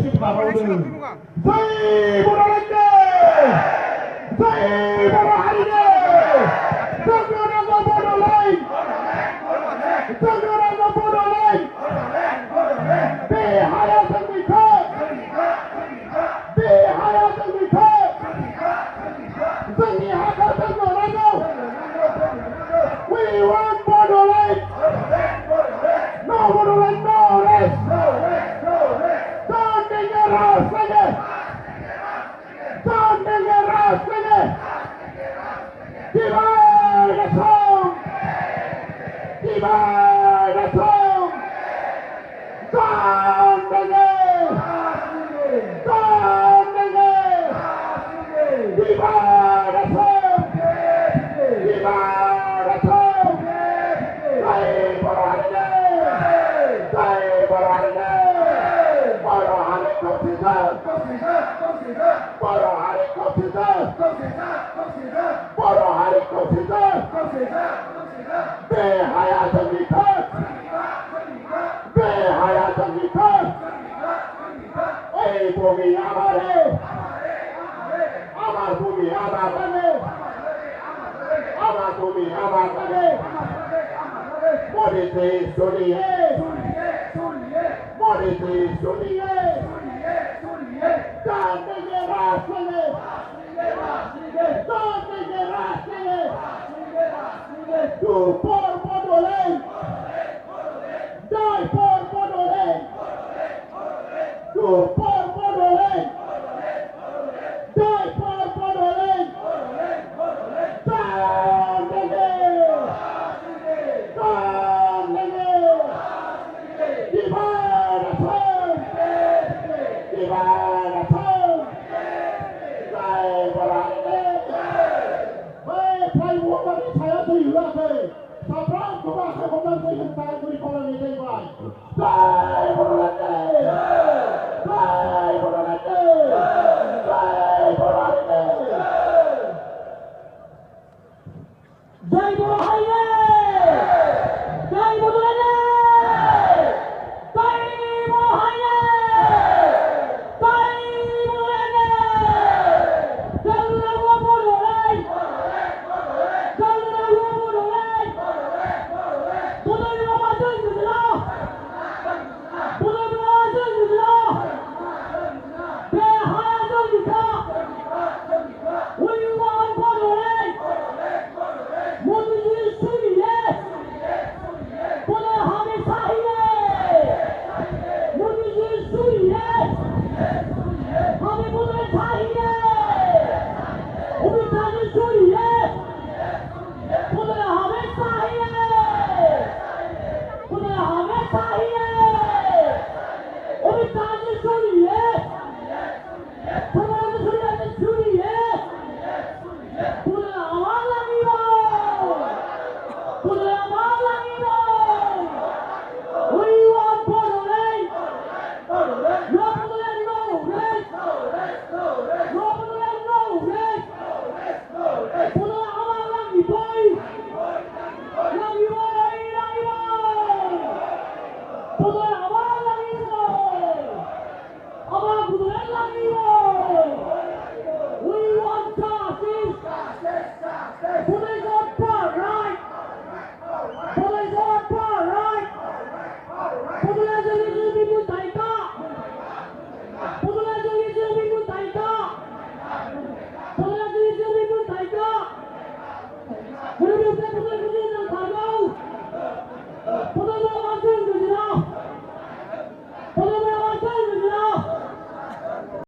Jai Bodoland! Jai Bodoland! Jangan Bodoland! Jangan Bodoland! Behaya Sangwita! Behaya Sangwita! Jangan Hakka Sangwita! We want Bodoland! No Bodoland, no rest! Don't take a rest again! Don't take a rest again! Divide us home! Divide us home! Don't take it! Don't take it! Divide us home! Divide us home! Jai Bodoland! Jai Bodoland! Bodoland Kosida! Bodoland Kosida! Bodoland Kosida! Behaya Sangwita! Behaya Sangwita! Ei bumi amare! Amar bumi amare! Amar bumi amare! Modite soliye! Modite soliye! Dante gerasele! Dante gerasele! Do por Bodoland! Die por Bodoland! Do por Bodoland! Die por Bodoland! Dante Divide us home! Divide